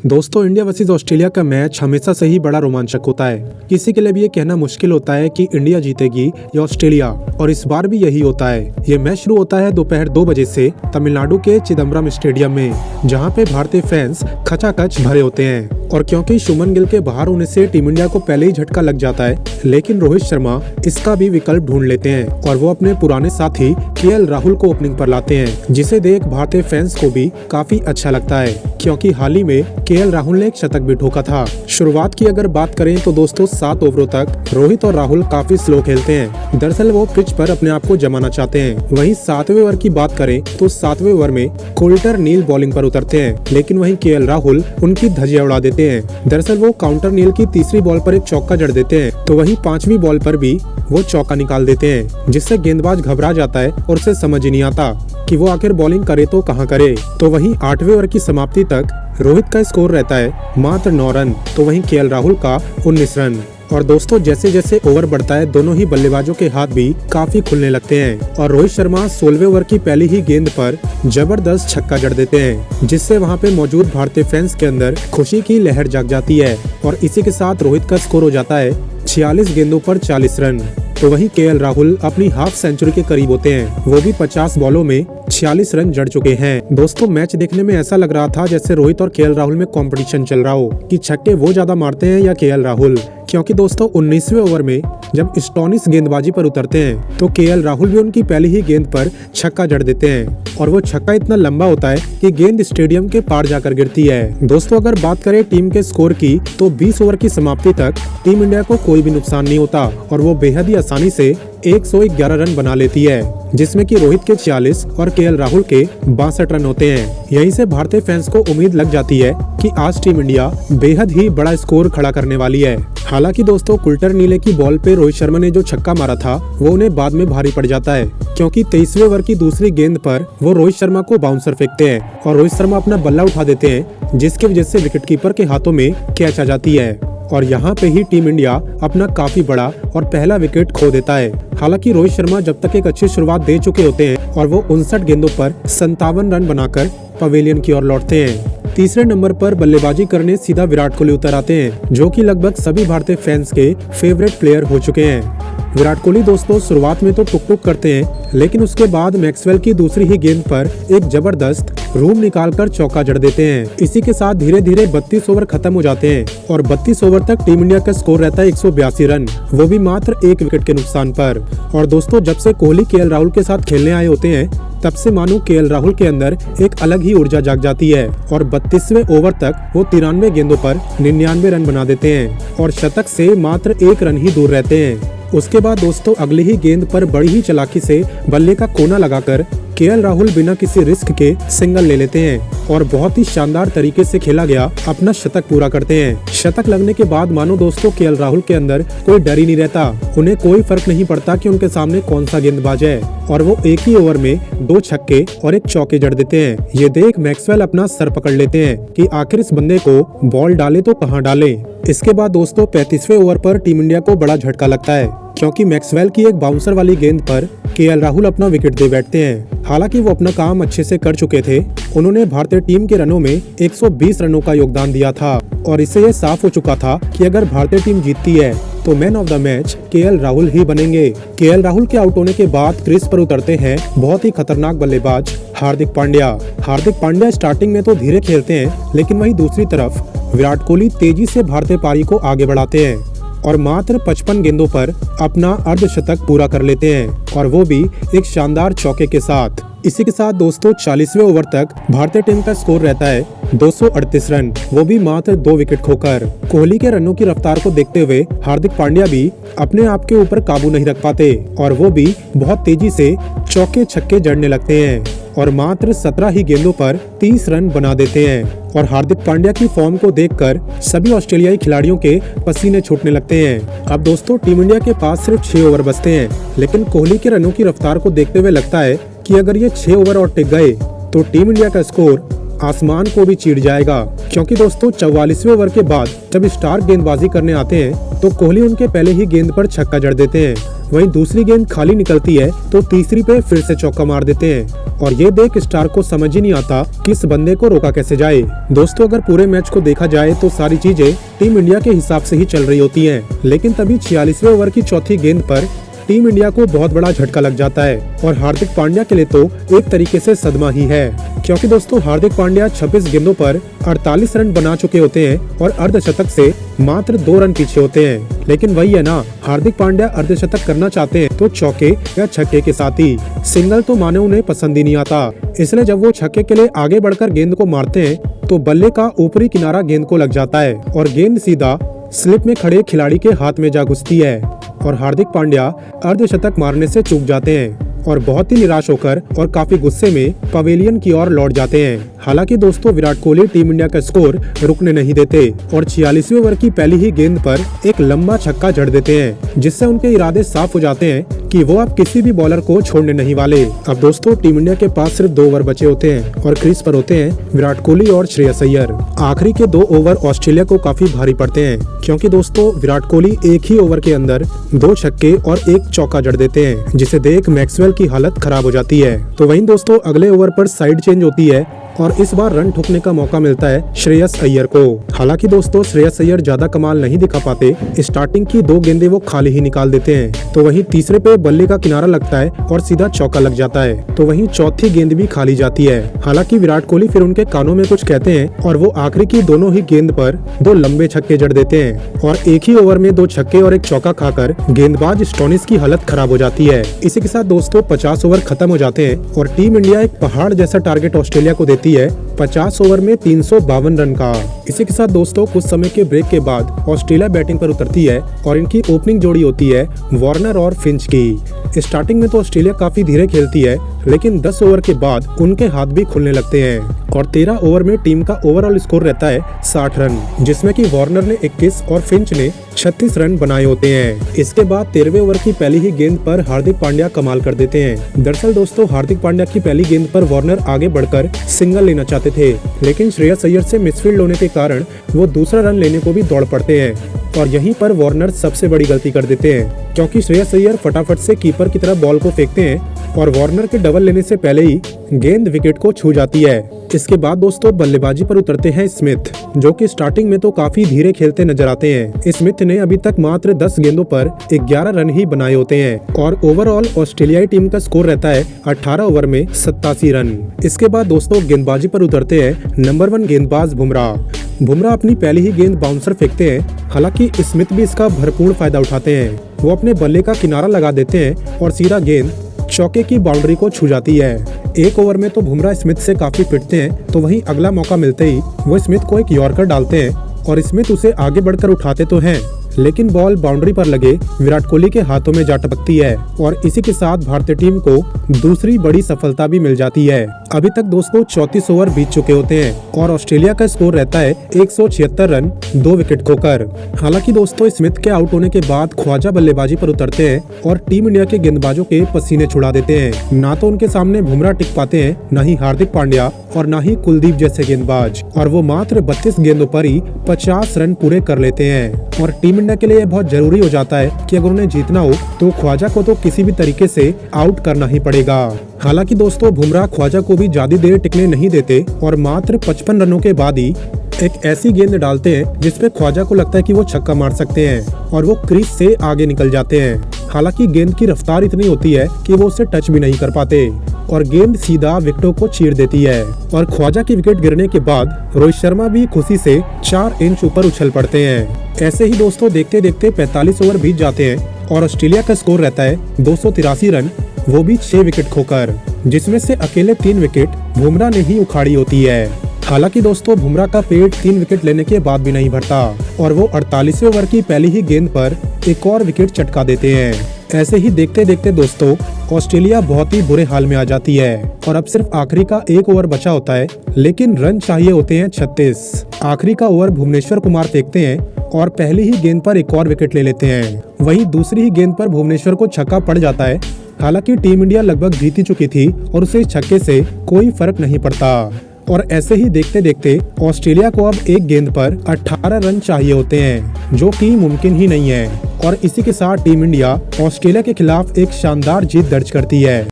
दोस्तों, India versus Australia का match हमेशा से ही बड़ा रोमांचक होता है। किसी के लिए भी ये कहना मुश्किल होता है कि इंडिया जीतेगी या ऑस्ट्रेलिया, और इस बार भी यही होता है। ये मैच शुरू होता है दोपहर 2 बजे से तमिलनाडु के चिदम्बरम स्टेडियम में, जहां पे भारतीय फैंस खचाखच भरे होते हैं। और क्योंकि शुभमन गिल के बाहर होने से टीम इंडिया को पहले ही झटका लग जाता है, लेकिन रोहित शर्मा इसका भी विकल्प ढूंढ लेते हैं और वो अपने पुराने साथी केएल राहुल को ओपनिंग पर लाते हैं, जिसे देख भारतीय फैंस को भी काफी अच्छा लगता है, क्योंकि हाल ही में केएल राहुल ने एक शतक भी ठोका था। शुरुआत की अगर बात करें तो दोस्तों 7 ओवरों तक रोहित और राहुल काफी स्लो खेलते हैं। दरअसल वो पिच पर अपने आप को जमाना चाहते हैं। वहीं 7वें ओवर की बात करें तो 7वें ओवर में कोल्टर नील बॉलिंग पर उतरते हैं, लेकिन वहीं केएल राहुल उनकी धज्जियां उड़ा देते हैं। दरअसल वो काउंटर नील की तीसरी बॉल पर एक चौका जड़ देते हैं, तो वहीं 5वीं बॉल पर भी वो चौका निकाल देते हैं, जिससे गेंदबाज घबरा जाता है और उसे समझ ही नहीं आता कि वो आखिर बॉलिंग करे तो कहां करे। तो वहीं 8वें ओवर की समाप्ति तक रोहित का स्कोर रहता है मात्र 9 रन, तो वहीं केएल राहुल का 19 रन। और दोस्तों, जैसे जैसे ओवर बढ़ता है, दोनों ही बल्लेबाजों के हाथ भी काफी खुलने लगते हैं और रोहित शर्मा 16वें ओवर की पहली ही गेंद पर जबरदस्त छक्का जड़ देते हैं, जिससे वहां पे मौजूद भारतीय फैंस के अंदर खुशी की लहर जाग जाती है। और इसी के साथ रोहित का स्कोर हो जाता है 46 गेंदों पर 40 रन। तो वहीं केएल राहुल अपनी हाफ सेंचुरी के करीब होते हैं, वो भी 50 बॉलों में 46 रन जड़ चुके हैं। दोस्तों, मैच देखने में ऐसा लग रहा था जैसे रोहित और केएल राहुल में कंपटीशन चल रहा हो कि छक्के वो ज्यादा मारते हैं या केएल राहुल, क्योंकि दोस्तों 19वें ओवर में जब स्टोनिस गेंदबाजी पर उतरते हैं तो केएल राहुल भी उनकी पहली ही गेंद पर छक्का जड़ देते हैं, और वो छक्का इतना लंबा होता है कि गेंद स्टेडियम के पार जाकर गिरती है। दोस्तों, अगर बात करें टीम के स्कोर की तो 20 ओवर की समाप्ति तक टीम इंडिया को कोई भी नुकसान नहीं होता और वो बेहद ही आसानी से 111 रन बना लेती है, जिसमें कि रोहित के 46 और केएल राहुल के 62 रन होते हैं। यहीं से भारतीय फैंस को उम्मीद लग जाती है कि आज टीम इंडिया बेहद ही बड़ा स्कोर खड़ा करने वाली है। हालांकि दोस्तों, कुल्टर नीले की बॉल पे रोहित शर्मा ने जो छक्का मारा था वो उन्हें बाद में भारी पड़ जाता है, क्योंकि 23वें ओवर की दूसरी गेंद पर वो रोहित शर्मा को बाउंसर फेंकते हैं और रोहित शर्मा अपना बल्ला उठा देते हैं, जिसकी वजह से विकेटकीपर के हाथों में कैच आ जाती है और यहाँ पे ही टीम इंडिया अपना काफी बड़ा और पहला विकेट खो देता है। हालांकि रोहित शर्मा जब तक एक अच्छी शुरुआत दे चुके होते हैं और वो 59 गेंदों पर 57 रन बनाकर पवेलियन की ओर लौटते हैं। तीसरे नंबर पर बल्लेबाजी करने सीधा विराट कोहली उतर आते हैं, जो कि लगभग सभी भारतीय फैंस के फेवरेट प्लेयर हो चुके हैं। विराट कोहली दोस्तों शुरुआत में तो टुक-टुक करते हैं, लेकिन उसके बाद मैक्सवेल की दूसरी ही गेंद पर एक जबरदस्त रूम निकालकर चौका जड़ देते हैं। इसी के साथ धीरे धीरे 32 ओवर खत्म हो जाते हैं और 32 ओवर तक टीम इंडिया का स्कोर रहता है 182 रन, वो भी मात्र 1 विकेट के नुकसान पर। और दोस्तों, जब से कोहली केएल राहुल के साथ खेलने आए होते हैं, तब से मानो केएल राहुल के अंदर एक अलग ही ऊर्जा जाग जाती है और 32वें ओवर तक वो 93 गेंदों पर 99 रन बना देते हैं और शतक से मात्र 1 रन ही दूर रहते हैं। उसके बाद दोस्तों अगली ही गेंद पर बड़ी ही चालाकी से बल्ले का कोना लगाकर केएल राहुल बिना किसी रिस्क के सिंगल ले लेते हैं और बहुत ही शानदार तरीके से खेला गया अपना शतक पूरा करते हैं। शतक लगने के बाद मानो दोस्तों केएल राहुल के अंदर कोई डर ही नहीं रहता, उन्हें कोई फर्क नहीं पड़ता कि उनके सामने कौन सा गेंदबाज है, और वो एक ही ओवर में 2 छक्के और 1 चौके जड़ देते हैं। ये देख मैक्सवेल अपना सर पकड़ लेते हैं कि आखिर इस बंदे को बॉल डाले तो कहां डाले। इसके बाद दोस्तों 35वें ओवर पर टीम इंडिया को बड़ा झटका लगता है, क्योंकि मैक्सवेल की एक बाउंसर वाली गेंद पर केएल राहुल अपना विकेट दे बैठते हैं। हालांकि वो अपना काम अच्छे से कर चुके थे, उन्होंने भारतीय टीम के रनों में 120 रनों का योगदान दिया था और इससे ये साफ हो चुका था कि अगर भारतीय टीम जीतती है तो man of the match KL Rahul ही बनेंगे। केएल राहुल के आउट होने के बाद क्रीज पर उतरते हैं बहुत ही खतरनाक बल्लेबाज हार्दिक पांड्या। हार्दिक पांड्या स्टार्टिंग में तो धीरे खेलते हैं, लेकिन वहीं दूसरी तरफ विराट कोहली तेजी से भारतीय पारी को आगे बढ़ाते हैं और मात्र 55 गेंदों पर अपना अर्धशतक पूरा कर लेते हैं, और वो भी एक शानदार चौके के साथ। इसी के साथ दोस्तों 40वें ओवर तक भारतीय टीम का स्कोर रहता है 238 रन, वो भी मात्र 2 विकेट खोकर। कोहली के रनों की रफ्तार को देखते हुए हार्दिक पांड्या भी अपने आप के ऊपर काबू नहीं रख पाते और वो भी बहुत तेजी से चौके छक्के जड़ने लगते हैं और मात्र 17 ही गेंदों पर 30 रन बना देते हैं। और हार्दिक पांड्या की फॉर्म को देखकर सभी ऑस्ट्रेलियाई खिलाड़ियों के पसीने छूटने लगते हैं। अब दोस्तों टीम इंडिया के पास सिर्फ 6 ओवर बचते हैं, लेकिन कोहली के रनों की रफ्तार को देखते हुए लगता है कि अगर ये 6 ओवर और टिक गए तो टीम इंडिया का स्कोर आसमान को भी चीर जाएगा, क्योंकि दोस्तों 44वें ओवर के बाद जब स्टार गेंदबाजी करने आते हैं तो कोहली उनके पहले ही गेंद पर छक्का जड़ देते हैं। वहीं दूसरी गेंद खाली निकलती है तो तीसरी पे फिर से चौका मार देते हैं और ये देख स्टार्क को समझ ही नहीं आता कि इस बंदे को रोका कैसे जाए। दोस्तों अगर पूरे मैच को देखा जाए तो सारी चीजें टीम इंडिया के हिसाब से ही चल रही होती हैं, लेकिन तभी 46वें ओवर की चौथी गेंद पर टीम इंडिया को बहुत बड़ा झटका लग जाता है और हार्दिक पांड्या के लिए तो एक तरीके से सदमा ही है, क्योंकि दोस्तों हार्दिक पांड्या 26 गेंदों पर 48 रन बना चुके होते हैं और अर्धशतक से मात्र 2 रन पीछे होते हैं। लेकिन वही है ना, हार्दिक पांड्या अर्धशतक करना चाहते हैं तो चौके या छक्के के साथ ही, सिंगल तो माने उन्हें पसंद ही नहीं आता। इसलिए जब वो छक्के के लिए आगे बढ़कर गेंद को मारते हैं तो बल्ले का ऊपरी किनारा गेंद को लग जाता है और गेंद सीधा स्लिप में खड़े खिलाड़ी के हाथ में जा घुसती है और हार्दिक पांड्या अर्धशतक मारने से चूक जाते हैं और बहुत ही निराश होकर और काफी गुस्से में पवेलियन की ओर लौट जाते हैं। हालांकि दोस्तों विराट कोहली टीम इंडिया का स्कोर रुकने नहीं देते और 46वें ओवर की पहली ही गेंद पर एक लंबा छक्का जड़ देते हैं, जिससे उनके इरादे साफ हो जाते हैं कि वो अब किसी भी बॉलर को छोड़ने नहीं वाले। अब दोस्तों टीम इंडिया के पास सिर्फ 2 ओवर बचे होते हैं और क्रीज पर होते हैं विराट कोहली और श्रेयस अय्यर। आखिरी के 2 ओवर ऑस्ट्रेलिया को काफी भारी पड़ते हैं, क्योंकि दोस्तों विराट कोहली एक ही ओवर के अंदर 2 छक्के और 1 चौका जड़ देते हैं, जिसे देख मैक्सवेल की हालत खराब हो जाती है। तो वहीं दोस्तों अगले ओवर पर साइड चेंज होती है और इस बार रन ठोकने का मौका मिलता है श्रेयस अय्यर को। हालांकि दोस्तों श्रेयस अय्यर ज्यादा कमाल नहीं दिखा पाते, स्टार्टिंग की 2 गेंदें वो खाली ही निकाल देते हैं। तो वहीं तीसरे पे बल्ले का किनारा लगता है और सीधा चौका लग जाता है। तो वहीं चौथी गेंद भी खाली जाती है। हालांकि विराट कोहली फिर उनके कानों में कुछ कहते हैं और वो आखिरी की दोनों ही गेंद पर 2 लंबे छक्के जड़ देते हैं और एक ही ओवर में 2 छक्के और 1 चौका खाकर गेंदबाज स्टोनिस की हालत खराब हो जाती है। इसी के साथ दोस्तों 50 ओवर खत्म हो जाते हैं और टीम इंडिया एक पहाड़ जैसा टारगेट ऑस्ट्रेलिया को देती है 50 ओवर में 352 रन का। इसी के साथ दोस्तों कुछ समय के ब्रेक के बाद ऑस्ट्रेलिया बैटिंग पर उतरती है और इनकी ओपनिंग जोड़ी होती है वार्नर और फिंच की। स्टार्टिंग में तो ऑस्ट्रेलिया काफी धीरे खेलती है, लेकिन 10 ओवर के बाद उनके हाथ भी खुलने लगते हैं और 13 ओवर में टीम का ओवरऑल स्कोर रहता है 60 रन, जिसमें कि वार्नर ने 21 और फिंच ने 36 रन बनाए होते हैं। इसके बाद 13वें ओवर की पहली ही गेंद पर हार्दिक पांड्या कमाल कर देते हैं। दरअसल दोस्तों हार्दिक पांड्या की पहली गेंद पर वार्नर आगे बढ़कर सिंगल लेना चाहते थे, लेकिन श्रेयस अय्यर से मिसफील्ड होने के कारण वो दूसरा रन लेने को भी दौड़ पड़ते हैं और यहीं पर वार्नर सबसे बड़ी गलती कर देते हैं, क्योंकि श्रेयस अय्यर फटाफट से कीपर की तरफ बॉल को फेंकते हैं और वार्नर के डबल लेने से पहले ही गेंद विकेट को छू जाती है। इसके बाद दोस्तों बल्लेबाजी पर उतरते हैं स्मिथ, जो कि स्टार्टिंग में तो काफी धीरे खेलते नजर आते हैं। स्मिथ ने अभी तक मात्र 10 गेंदों पर 11 रन ही बनाए होते हैं और ओवरऑल ऑस्ट्रेलियाई टीम का स्कोर रहता है 18 ओवर में 87 रन। इसके बाद दोस्तों गेंदबाजी पर उतरते हैं नंबर 1 गेंदबाज बुमराह अपनी पहली ही गेंद बाउंसर फेंकते हैं। हालांकि स्मिथ भी इसका भरपूर फायदा उठाते हैं। वो अपने बल्ले का किनारा लगा देते हैं और सीधा गेंद चौके की बाउंड्री को छू जाती है। एक ओवर में तो बुमराह स्मिथ से काफी पिटते हैं, तो वहीं अगला मौका मिलते ही वो स्मिथ को एक यॉर्कर डालते हैं और स्मिथ उसे आगे बढ़कर उठाते तो हैं, लेकिन बॉल बाउंड्री पर लगे विराट कोहली के हाथों में जा टपकती है और इसी के साथ भारतीय टीम को दूसरी बड़ी सफलता भी मिल जाती है। अभी तक दोस्तों 34 ओवर बीत चुके होते हैं और ऑस्ट्रेलिया का स्कोर रहता है 176 रन 2 विकेट खोकर। हालांकि दोस्तों स्मिथ के आउट होने के बाद ख्वाजा बल्लेबाजी पर उतरते हैं और टीम इंडिया के गेंदबाजों के पसीने छुड़ा देते हैं। ना तो उनके सामने बुमराह टिक पाते हैं, न ही हार्दिक पांड्या और न ही कुलदीप जैसे गेंदबाज, और वो मात्र 32 गेंदों पर ही 50 रन पूरे कर लेते हैं। और टीम इंडिया के लिए बहुत जरूरी हो जाता है कि अगर उन्हें जीतना हो तो ख्वाजा को तो किसी भी तरीके से आउट करना ही पड़ेगा। हालांकि दोस्तों बुमराह ख्वाजा को भी ज्यादा देर टिकने नहीं देते और मात्र 55 रनों के बाद ही एक ऐसी गेंद डालते हैं जिसपे ख्वाजा को लगता है कि वो छक्का मार सकते हैं और वो क्रीज से आगे निकल जाते हैं। हालांकि गेंद की रफ्तार इतनी होती है कि वो उसे टच भी नहीं कर पाते और गेंद सीधा विकेटों को चीर देती है और ख्वाजा की विकेट गिरने के बाद रोहित शर्मा भी खुशी से 4 इंच ऊपर उछल पड़ते हैं। ऐसे ही दोस्तों देखते देखते 45 ओवर बीत जाते हैं और ऑस्ट्रेलिया का स्कोर रहता है 283 रन, वो भी 6 विकेट खोकर, जिसमें से अकेले 3 विकेट बुमराह ने ही उखाड़ी होती है। हालांकि दोस्तों बुमराह का पेट 3 विकेट लेने के बाद भी नहीं भरता और वो 48वें ओवर की पहली ही गेंद पर एक और विकेट चटका देते हैं। ऐसे ही देखते देखते दोस्तों ऑस्ट्रेलिया बहुत ही बुरे हाल में आ जाती है और अब सिर्फ आखिरी का 1 ओवर बचा होता है, लेकिन रन चाहिए होते हैं 36। आखिरी का ओवर भुवनेश्वर कुमार फेंकते हैं और पहली ही गेंद पर एक और विकेट ले लेते हैं। वहीं दूसरी ही गेंद पर भुवनेश्वर को छक्का पड़ जाता है। हालांकि टीम इंडिया लगभग जीत ही चुकी थी और उसे इस छक्के से कोई फर्क नहीं पड़ता। और ऐसे ही देखते देखते ऑस्ट्रेलिया को अब एक गेंद पर 18 रन चाहिए होते हैं, जो कि मुमकिन ही नहीं है। और इसी के साथ टीम इंडिया ऑस्ट्रेलिया के खिलाफ एक शानदार जीत दर्ज करती है।